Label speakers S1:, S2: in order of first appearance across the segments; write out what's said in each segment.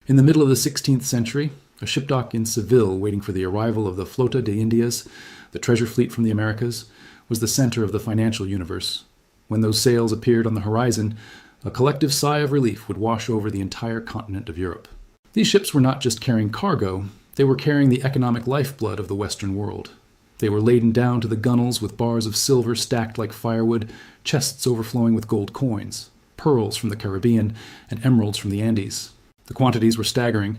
S1: In the middle of the 16th century, a shipdock in Seville waiting for the arrival of the Flota de Indias, the treasure fleet from the Americas, was the center of the financial universe. When those sails appeared on the horizon, a collective sigh of relief would wash over the entire continent of Europe. These ships were not just carrying cargo, they were carrying the economic lifeblood of the Western world. They were laden down to the gunwales with bars of silver stacked like firewood, chests overflowing with gold coins, pearls from the Caribbean, and emeralds from the Andes. The quantities were staggering.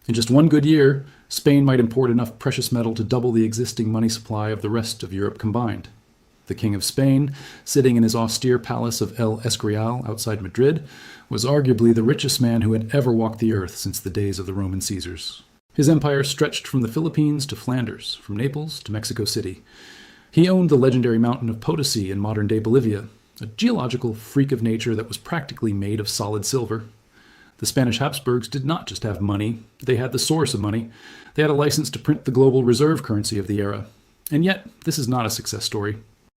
S1: In just one good year, Spain might import enough precious metal to double the existing money supply of the rest of Europe combined. The King of Spain, sitting in his austere palace of El Escorial outside Madrid, was arguably the richest man who had ever walked the earth since the days of the Roman Caesars. His empire stretched from the Philippines to Flanders, from Naples to Mexico City. He owned the legendary mountain of Potosi in modern-day Bolivia, a geological freak of nature that was practically made of solid silver. The Spanish Habsburgs did not just have money, they had the source of money. They had a license to print the global reserve currency of the era. And yet, this is not a success story.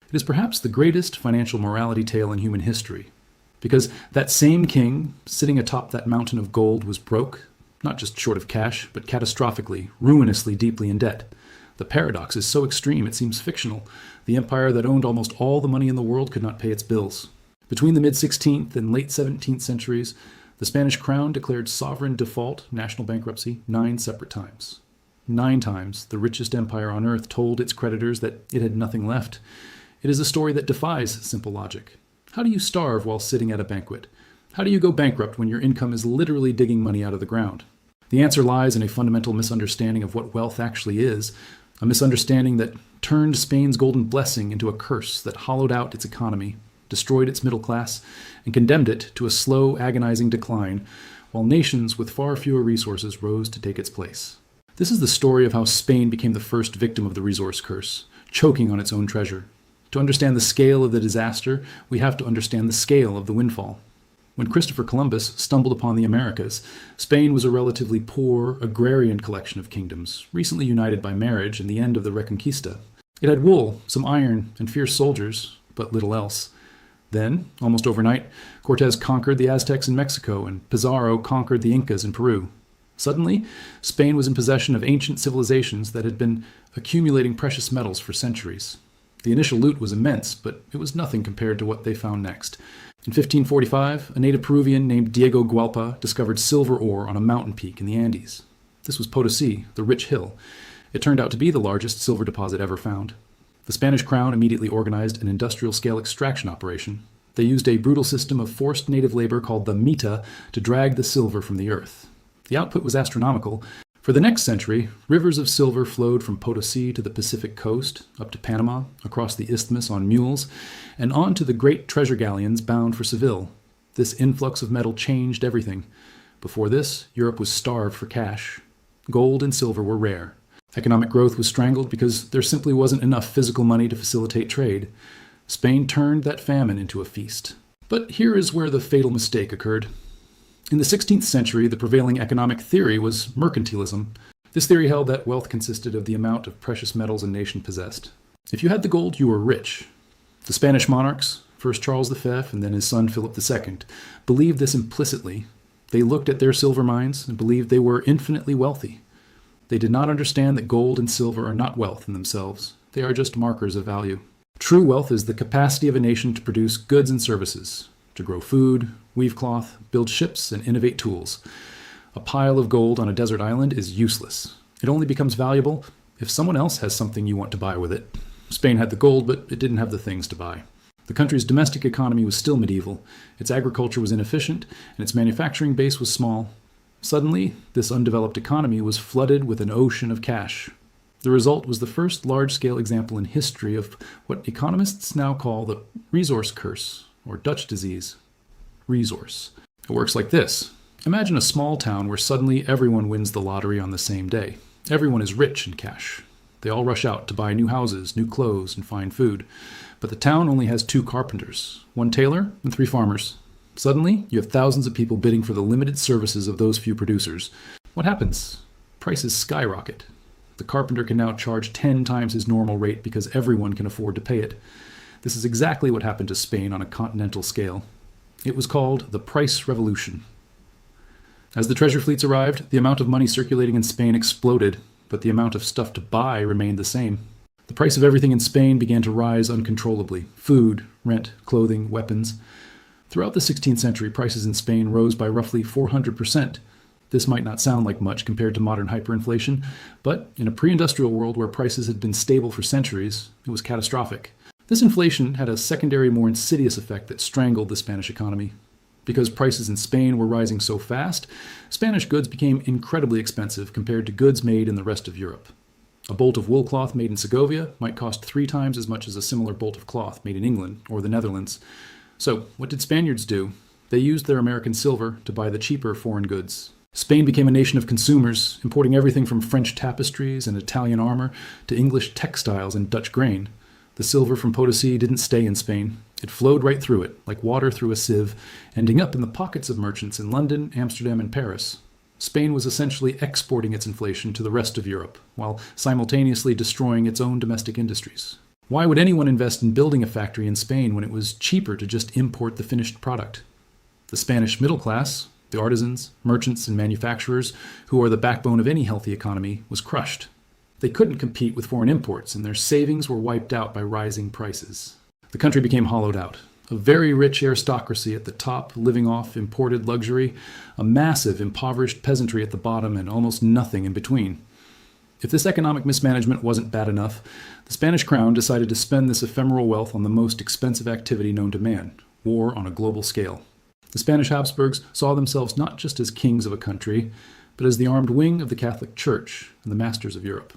S1: It is perhaps the greatest financial morality tale in human history. Because that same king, sitting atop that mountain of gold, was broke, not just short of cash, but catastrophically, ruinously deeply in debt. The paradox is so extreme it seems fictional. The empire that owned almost all the money in the world could not pay its bills. Between the mid-16th and late 17th centuries, the Spanish crown declared sovereign default, national bankruptcy, 9 separate times. 9 times, the richest empire on earth told its creditors that it had nothing left. It is a story that defies simple logic. How do you starve while sitting at a banquet? How do you go bankrupt when your income is literally digging money out of the ground? The answer lies in a fundamental misunderstanding of what wealth actually is, a misunderstanding that turned Spain's golden blessing into a curse that hollowed out its economy, destroyed its middle class, and condemned it to a slow, agonizing decline, while nations with far fewer resources rose to take its place. This is the story of how Spain became the first victim of the resource curse, choking on its own treasure. To understand the scale of the disaster, we have to understand the scale of the windfall. When Christopher Columbus stumbled upon the Americas, Spain was a relatively poor, agrarian collection of kingdoms, recently united by marriage and the end of the Reconquista. It had wool, some iron, and fierce soldiers, but little else. Then, almost overnight, Cortés conquered the Aztecs in Mexico, and Pizarro conquered the Incas in Peru. Suddenly, Spain was in possession of ancient civilizations that had been accumulating precious metals for centuries. The initial loot was immense, but it was nothing compared to what they found next. In 1545, a native Peruvian named Diego Gualpa discovered silver ore on a mountain peak in the Andes. This was Potosi, the rich hill. It turned out to be the largest silver deposit ever found. The Spanish crown immediately organized an industrial-scale extraction operation. They used a brutal system of forced native labor called the mita to drag the silver from the earth. The output was astronomical. For the next century, rivers of silver flowed from Potosi to the Pacific coast, up to Panama, across the isthmus on mules, and on to the great treasure galleons bound for Seville. This influx of metal changed everything. Before this, Europe was starved for cash. Gold and silver were rare. Economic growth was strangled because there simply wasn't enough physical money to facilitate trade. Spain turned that famine into a feast. But here is where the fatal mistake occurred. In the 16th century, the prevailing economic theory was mercantilism. This theory held that wealth consisted of the amount of precious metals a nation possessed. If you had the gold, you were rich. The Spanish monarchs, first Charles V and then his son Philip II, believed this implicitly. They looked at their silver mines and believed they were infinitely wealthy. They did not understand that gold and silver are not wealth in themselves. They are just markers of value. True wealth is the capacity of a nation to produce goods and services, to grow food, weave cloth, build ships, and innovate tools. A pile of gold on a desert island is useless. It only becomes valuable if someone else has something you want to buy with it. Spain had the gold, but it didn't have the things to buy. The country's domestic economy was still medieval. Its agriculture was inefficient, and its manufacturing base was small. Suddenly, this undeveloped economy was flooded with an ocean of cash. The result was the first large-scale example in history of what economists now call the resource curse, or Dutch disease. Resource. It works like this. Imagine a small town where suddenly everyone wins the lottery on the same day. Everyone is rich in cash. They all rush out to buy new houses, new clothes, and fine food. But the town only has 2 carpenters, 1 tailor, and 3 farmers. Suddenly, you have thousands of people bidding for the limited services of those few producers. What happens? Prices skyrocket. The carpenter can now charge 10 times his normal rate because everyone can afford to pay it. This is exactly what happened to Spain on a continental scale. It was called the Price Revolution. As the treasure fleets arrived, the amount of money circulating in Spain exploded, but the amount of stuff to buy remained the same. The price of everything in Spain began to rise uncontrollably: food, rent, clothing, weapons. Throughout the 16th century, prices in Spain rose by roughly 400%. This might not sound like much compared to modern hyperinflation, but in a pre-industrial world where prices had been stable for centuries, it was catastrophic. This inflation had a secondary, more insidious effect that strangled the Spanish economy. Because prices in Spain were rising so fast, Spanish goods became incredibly expensive compared to goods made in the rest of Europe. A bolt of wool cloth made in Segovia might cost 3 times as much as a similar bolt of cloth made in England or the Netherlands. So, what did Spaniards do? They used their American silver to buy the cheaper foreign goods. Spain became a nation of consumers, importing everything from French tapestries and Italian armor to English textiles and Dutch grain. The silver from Potosi didn't stay in Spain. It flowed right through it, like water through a sieve, ending up in the pockets of merchants in London, Amsterdam, and Paris. Spain was essentially exporting its inflation to the rest of Europe, while simultaneously destroying its own domestic industries. Why would anyone invest in building a factory in Spain when it was cheaper to just import the finished product? The Spanish middle class, the artisans, merchants, and manufacturers, who are the backbone of any healthy economy, was crushed. They couldn't compete with foreign imports, and their savings were wiped out by rising prices. The country became hollowed out. A very rich aristocracy at the top, living off imported luxury, a massive impoverished peasantry at the bottom, and almost nothing in between. If this economic mismanagement wasn't bad enough, the Spanish crown decided to spend this ephemeral wealth on the most expensive activity known to man: war on a global scale. The Spanish Habsburgs saw themselves not just as kings of a country, but as the armed wing of the Catholic Church and the masters of Europe.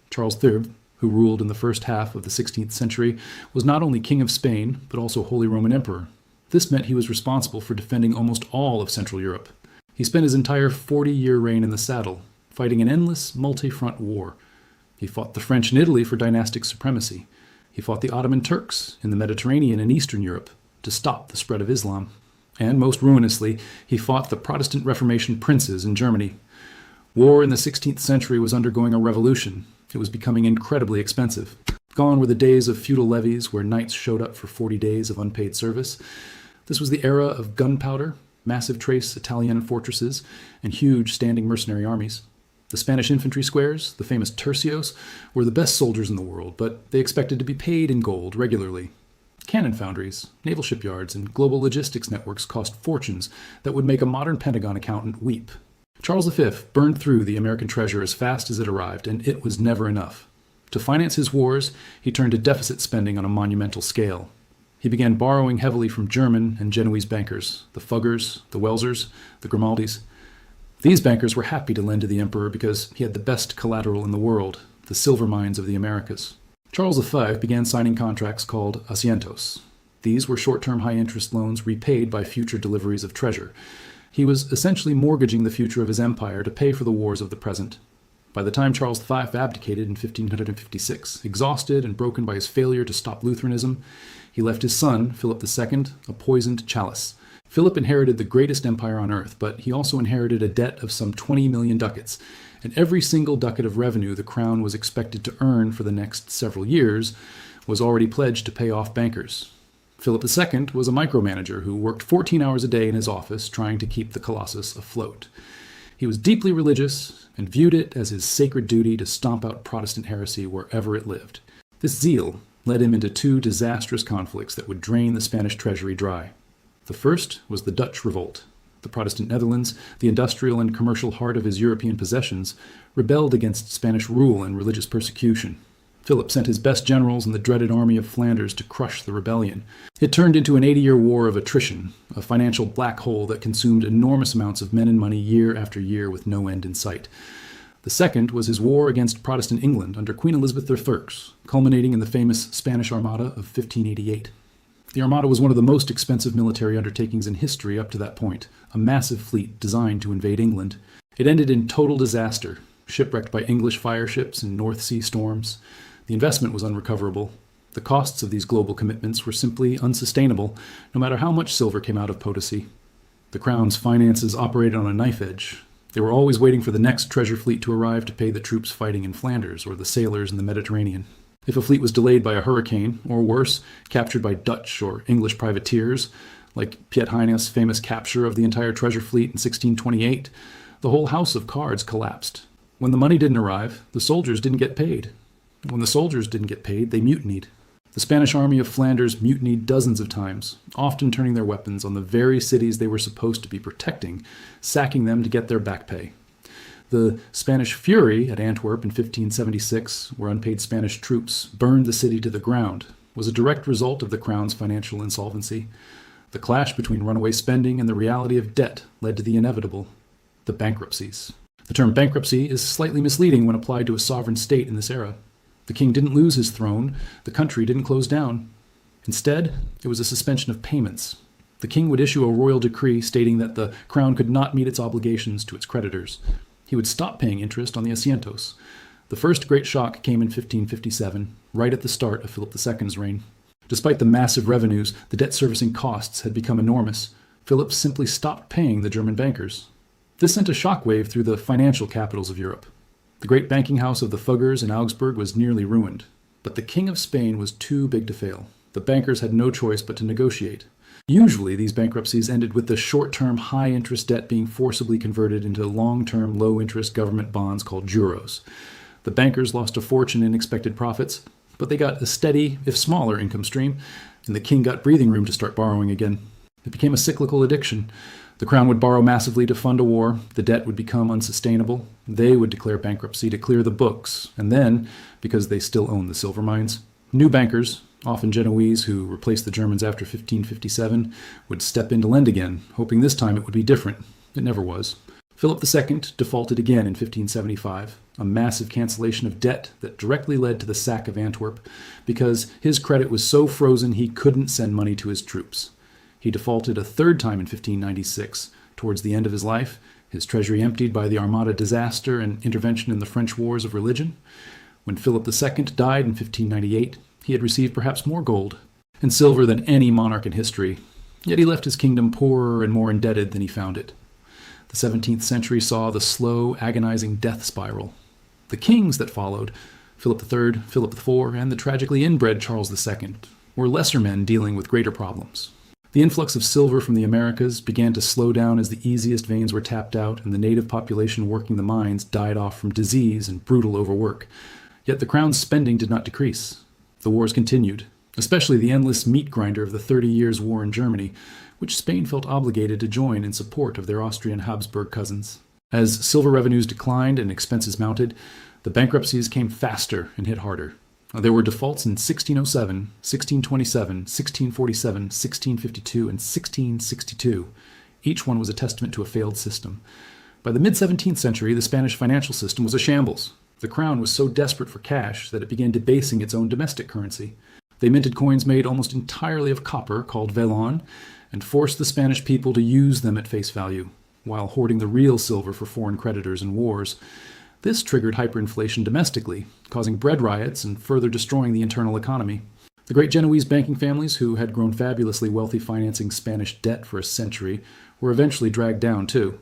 S1: Charles III, who ruled in the first half of the 16th century, was not only King of Spain, but also Holy Roman Emperor. This meant he was responsible for defending almost all of Central Europe. He spent his entire 40-year reign in the saddle, fighting an endless multi-front war. He fought the French in Italy for dynastic supremacy. He fought the Ottoman Turks in the Mediterranean and Eastern Europe to stop the spread of Islam. And most ruinously, he fought the Protestant Reformation princes in Germany. War in the 16th century was undergoing a revolution. It was becoming incredibly expensive. Gone were the days of feudal levies where knights showed up for 40 days of unpaid service. This was the era of gunpowder, massive trace Italian fortresses, and huge standing mercenary armies. The Spanish infantry squares, the famous tercios, were the best soldiers in the world, but they expected to be paid in gold regularly. Cannon foundries, naval shipyards, and global logistics networks cost fortunes that would make a modern Pentagon accountant weep. Charles V burned through the American treasure as fast as it arrived, and it was never enough. To finance his wars, he turned to deficit spending on a monumental scale. He began borrowing heavily from German and Genoese bankers, the Fuggers, the Welsers, the Grimaldis. These bankers were happy to lend to the emperor because he had the best collateral in the world, the silver mines of the Americas. Charles V began signing contracts called asientos. These were short-term high-interest loans repaid by future deliveries of treasure. He was essentially mortgaging the future of his empire to pay for the wars of the present. By the time Charles V abdicated in 1556, exhausted and broken by his failure to stop Lutheranism, he left his son, Philip II, a poisoned chalice. Philip inherited the greatest empire on earth, but he also inherited a debt of some 20 million ducats, and every single ducat of revenue the crown was expected to earn for the next several years was already pledged to pay off bankers. Philip II was a micromanager who worked 14 hours a day in his office trying to keep the colossus afloat. He was deeply religious and viewed it as his sacred duty to stomp out Protestant heresy wherever it lived. This zeal led him into 2 disastrous conflicts that would drain the Spanish treasury dry. The first was the Dutch Revolt. The Protestant Netherlands, the industrial and commercial heart of his European possessions, rebelled against Spanish rule and religious persecution. Philip sent his best generals and the dreaded army of Flanders to crush the rebellion. It turned into an 80-year war of attrition, a financial black hole that consumed enormous amounts of men and money year after year with no end in sight. The second was his war against Protestant England under Queen Elizabeth I, culminating in the famous Spanish Armada of 1588. The Armada was one of the most expensive military undertakings in history up to that point, a massive fleet designed to invade England. It ended in total disaster, shipwrecked by English fire ships in North Sea storms. The investment was unrecoverable. The costs of these global commitments were simply unsustainable, no matter how much silver came out of Potosi. The Crown's finances operated on a knife edge. They were always waiting for the next treasure fleet to arrive to pay the troops fighting in Flanders or the sailors in the Mediterranean. If a fleet was delayed by a hurricane, or worse, captured by Dutch or English privateers, Like Piet Heine's famous capture of the entire treasure fleet in 1628, the whole house of cards collapsed. When the money didn't arrive, the soldiers didn't get paid. When the soldiers didn't get paid, they mutinied. The Spanish army of Flanders mutinied dozens of times, often turning their weapons on the very cities they were supposed to be protecting, sacking them to get their back pay. The Spanish Fury at Antwerp in 1576, where unpaid Spanish troops burned the city to the ground, was a direct result of the crown's financial insolvency. The clash between runaway spending and the reality of debt led to the inevitable, the bankruptcies. The term bankruptcy is slightly misleading when applied to a sovereign state in this era. The king didn't lose his throne, the country didn't close down. Instead, it was a suspension of payments. The king would issue a royal decree stating that the crown could not meet its obligations to its creditors. He would stop paying interest on the asientos. The first great shock came in 1557, right at the start of Philip II's reign. Despite the massive revenues, the debt servicing costs had become enormous. Philip simply stopped paying the German bankers. This sent a shockwave through the financial capitals of Europe. The great banking house of the Fuggers in Augsburg was nearly ruined. But the King of Spain was too big to fail. The bankers had no choice but to negotiate. Usually, these bankruptcies ended with the short-term, high-interest debt being forcibly converted into long-term, low-interest government bonds called juros. The bankers lost a fortune in expected profits, but they got a steady, if smaller, income stream, and the king got breathing room to start borrowing again. It became a cyclical addiction. The crown would borrow massively to fund a war, the debt would become unsustainable, they would declare bankruptcy to clear the books, and then, because they still owned the silver mines, new bankers, often Genoese who replaced the Germans after 1557, would step in to lend again, hoping this time it would be different. It never was. Philip II defaulted again in 1575, a massive cancellation of debt that directly led to the sack of Antwerp, because his credit was so frozen he couldn't send money to his troops. He defaulted a third time in 1596. Towards the end of his life, his treasury emptied by the Armada disaster and intervention in the French Wars of Religion. When Philip II died in 1598, he had received perhaps more gold and silver than any monarch in history, yet he left his kingdom poorer and more indebted than he found it. The 17th century saw the slow, agonizing death spiral. The kings that followed, Philip III, Philip IV, and the tragically inbred Charles II, were lesser men dealing with greater problems. The influx of silver from the Americas began to slow down as the easiest veins were tapped out and the native population working the mines died off from disease and brutal overwork. Yet the crown's spending did not decrease. The wars continued, especially the endless meat grinder of the 30 Years' War in Germany, which Spain felt obligated to join in support of their Austrian Habsburg cousins. As silver revenues declined and expenses mounted, the bankruptcies came faster and hit harder. There were defaults in 1607, 1627, 1647, 1652, and 1662. Each one was a testament to a failed system. By the mid-17th century, the Spanish financial system was a shambles. The crown was so desperate for cash that it began debasing its own domestic currency. They minted coins made almost entirely of copper, called velon, and forced the Spanish people to use them at face value, while hoarding the real silver for foreign creditors and wars. This triggered hyperinflation domestically, causing bread riots and further destroying the internal economy. The great Genoese banking families, who had grown fabulously wealthy financing Spanish debt for a century, were eventually dragged down too.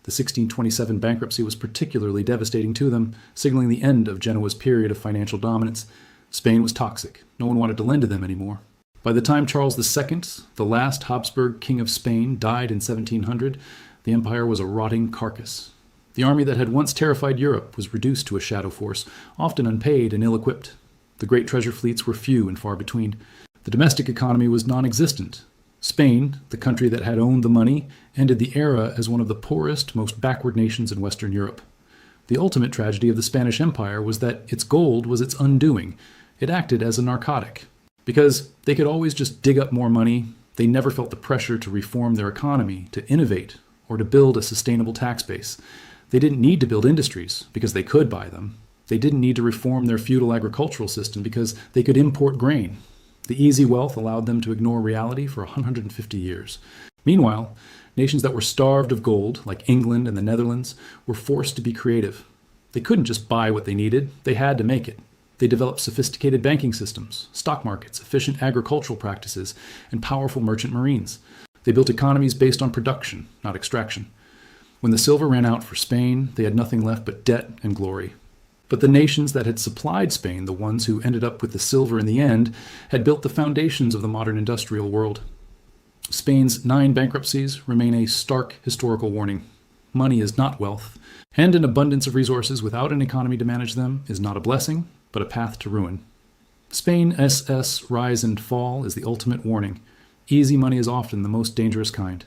S1: The 1627 bankruptcy was particularly devastating to them, signaling the end of Genoa's period of financial dominance. Spain was toxic. No one wanted to lend to them anymore. By the time Charles II, the last Habsburg king of Spain, died in 1700, the empire was a rotting carcass. The army that had once terrified Europe was reduced to a shadow force, often unpaid and ill-equipped. The great treasure fleets were few and far between. The domestic economy was non-existent. Spain, the country that had owned the money, ended the era as one of the poorest, most backward nations in Western Europe. The ultimate tragedy of the Spanish Empire was that its gold was its undoing. It acted as a narcotic. Because they could always just dig up more money, they never felt the pressure to reform their economy, to innovate, or to build a sustainable tax base. They didn't need to build industries because they could buy them. They didn't need to reform their feudal agricultural system because they could import grain. The easy wealth allowed them to ignore reality for 150 years. Meanwhile, nations that were starved of gold, like England and the Netherlands, were forced to be creative. They couldn't just buy what they needed, they had to make it. They developed sophisticated banking systems, stock markets, efficient agricultural practices, and powerful merchant marines. They built economies based on production, not extraction. When the silver ran out for Spain, they had nothing left but debt and glory. But the nations that had supplied Spain, the ones who ended up with the silver in the end, had built the foundations of the modern industrial world. Spain's 9 bankruptcies remain a stark historical warning. Money is not wealth, and an abundance of resources without an economy to manage them is not a blessing, but a path to ruin. Spain SS rise and fall is the ultimate warning. Easy money is often the most dangerous kind.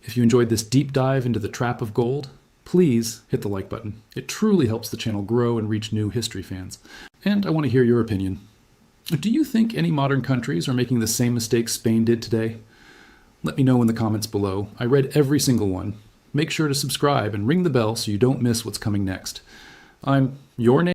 S1: If you enjoyed this deep dive into the trap of gold, please hit the like button. It truly helps the channel grow and reach new history fans. And I want to hear your opinion. Do you think any modern countries are making the same mistakes Spain did today? Let me know in the comments below. I read every single one. Make sure to subscribe and ring the bell so you don't miss what's coming next. I'm your name.